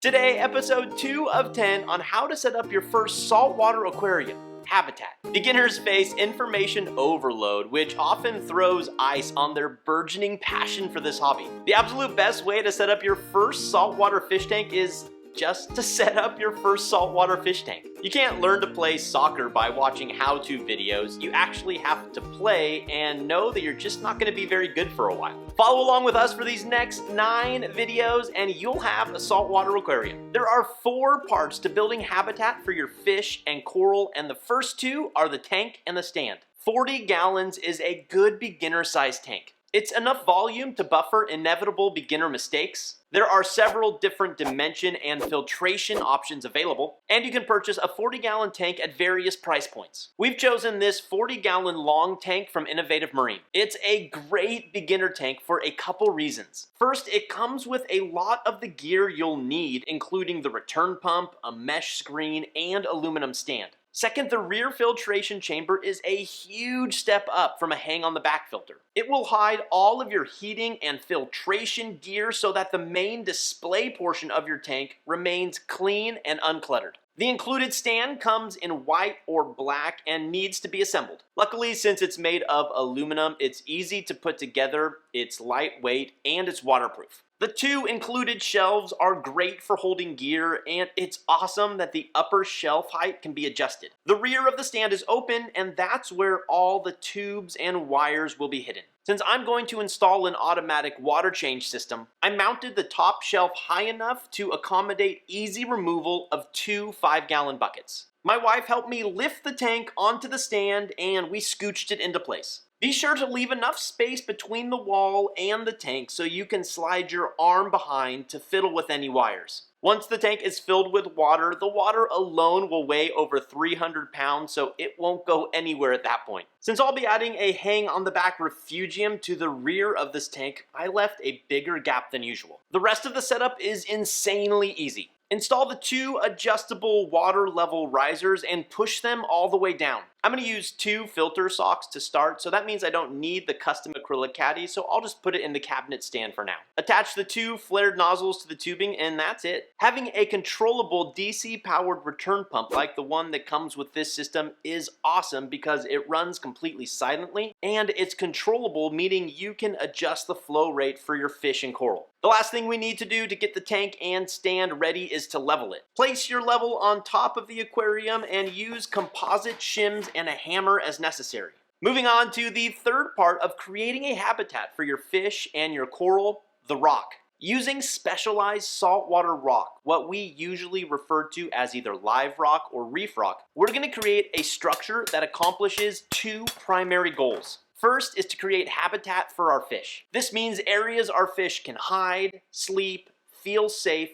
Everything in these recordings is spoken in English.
Today, episode 2 of 10 on how to set up your first saltwater aquarium. Habitat. Beginners face information overload, which often throws ice on their burgeoning passion for this hobby. The absolute best way to set up your first saltwater fish tank is just to set up your first saltwater fish tank. You can't learn to play soccer by watching how-to videos. You actually have to play and know that you're just not going to be very good for a while. Follow along with us for these next 9 videos and you'll have a saltwater aquarium. There are 4 parts to building habitat for your fish and coral, and the first 2 are the tank and the stand. 40 gallons is a good beginner-sized tank. It's enough volume to buffer inevitable beginner mistakes. There are several different dimension and filtration options available, and you can purchase a 40-gallon tank at various price points. We've chosen this 40-gallon long tank from Innovative Marine. It's a great beginner tank for a couple reasons. First, it comes with a lot of the gear you'll need, including the return pump, a mesh screen, and aluminum stand. Second, the rear filtration chamber is a huge step up from a hang-on-the-back filter. It will hide all of your heating and filtration gear so that the main display portion of your tank remains clean and uncluttered. The included stand comes in white or black and needs to be assembled. Luckily, since it's made of aluminum, it's easy to put together, it's lightweight, and it's waterproof. The 2 included shelves are great for holding gear, and it's awesome that the upper shelf height can be adjusted. The rear of the stand is open, and that's where all the tubes and wires will be hidden. Since I'm going to install an automatic water change system, I mounted the top shelf high enough to accommodate easy removal of 2 5-gallon buckets. My wife helped me lift the tank onto the stand, and we scooched it into place. Be sure to leave enough space between the wall and the tank so you can slide your arm behind to fiddle with any wires. Once the tank is filled with water, the water alone will weigh over 300 pounds, so it won't go anywhere at that point. Since I'll be adding a hang-on-the-back refugium to the rear of this tank, I left a bigger gap than usual. The rest of the setup is insanely easy. Install the 2 adjustable water level risers and push them all the way down. I'm going to use 2 filter socks to start, so that means I don't need the custom acrylic caddy, so I'll just put it in the cabinet stand for now. Attach the 2 flared nozzles to the tubing, and that's it. Having a controllable DC powered return pump like the one that comes with this system is awesome because it runs completely silently and it's controllable, meaning you can adjust the flow rate for your fish and coral. The last thing we need to do to get the tank and stand ready is to level it. Place your level on top of the aquarium and use composite shims and a hammer as necessary. Moving on to the third part of creating a habitat for your fish and your coral, the rock. Using specialized saltwater rock, what we usually refer to as either live rock or reef rock, we're going to create a structure that accomplishes 2 primary goals. First is to create habitat for our fish. This means areas our fish can hide, sleep, feel safe,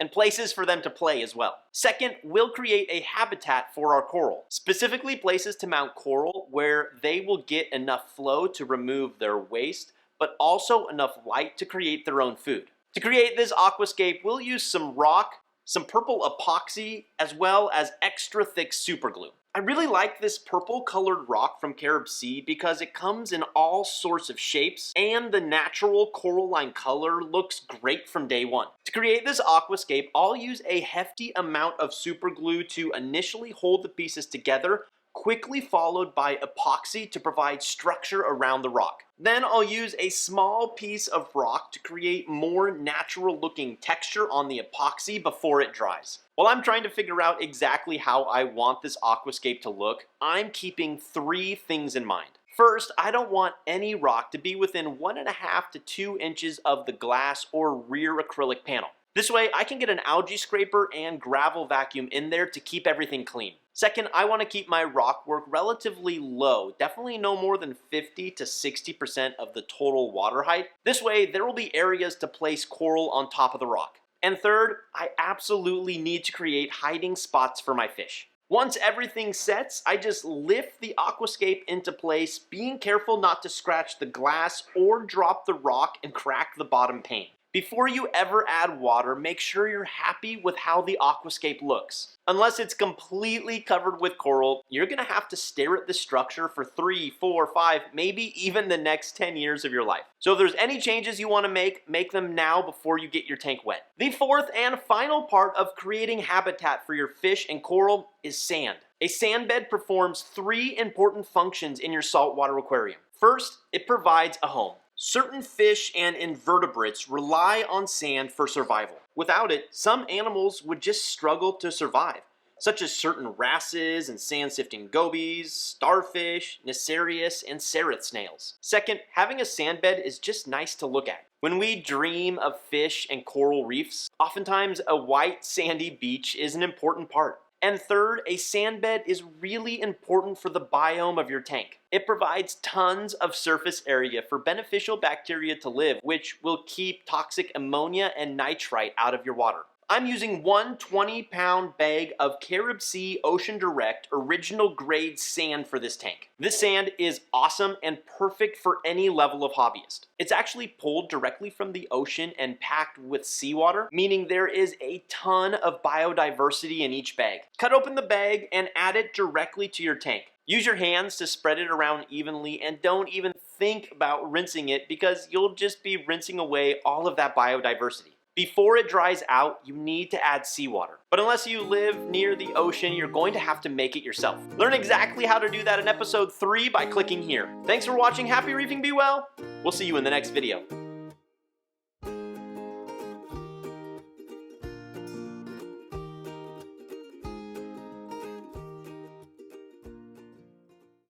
and places for them to play as well. Second, we'll create a habitat for our coral, specifically places to mount coral where they will get enough flow to remove their waste, but also enough light to create their own food. To create this aquascape, we'll use some rock, some purple epoxy, as well as extra thick super glue. I really like this purple colored rock from BRStv because it comes in all sorts of shapes and the natural coralline color looks great from day one. To create this aquascape, I'll use a hefty amount of super glue to initially hold the pieces together, quickly followed by epoxy to provide structure around the rock. Then I'll use a small piece of rock to create more natural looking texture on the epoxy before it dries. While I'm trying to figure out exactly how I want this aquascape to look, I'm keeping 3 things in mind. First, I don't want any rock to be within 1.5 to 2 inches of the glass or rear acrylic panel. This way, I can get an algae scraper and gravel vacuum in there to keep everything clean. Second, I want to keep my rock work relatively low, definitely no more than 50 to 60% of the total water height. This way, there will be areas to place coral on top of the rock. And third, I absolutely need to create hiding spots for my fish. Once everything sets, I just lift the aquascape into place, being careful not to scratch the glass or drop the rock and crack the bottom pane. Before you ever add water, make sure you're happy with how the aquascape looks. Unless it's completely covered with coral, you're gonna have to stare at the structure for 3, 4, 5, maybe even the next 10 years of your life. So if there's any changes you wanna make them now before you get your tank wet. The fourth and final part of creating habitat for your fish and coral is sand. A sand bed performs 3 important functions in your saltwater aquarium. First, it provides a home. Certain fish and invertebrates rely on sand for survival. Without it, some animals would just struggle to survive, such as certain wrasses and sand-sifting gobies, starfish, Necarius, and sereth snails. Second, having a sand bed is just nice to look at. When we dream of fish and coral reefs, oftentimes a white sandy beach is an important part. And third, a sand bed is really important for the biome of your tank. It provides tons of surface area for beneficial bacteria to live, which will keep toxic ammonia and nitrite out of your water. I'm using one 20-pound bag of Carib Sea Ocean Direct original grade sand for this tank. This sand is awesome and perfect for any level of hobbyist. It's actually pulled directly from the ocean and packed with seawater, meaning there is a ton of biodiversity in each bag. Cut open the bag and add it directly to your tank. Use your hands to spread it around evenly and don't even think about rinsing it because you'll just be rinsing away all of that biodiversity. Before it dries out, you need to add seawater. But unless you live near the ocean, you're going to have to make it yourself. Learn exactly how to do that in episode 3 by clicking here. Thanks for watching. Happy reefing, be well. We'll see you in the next video.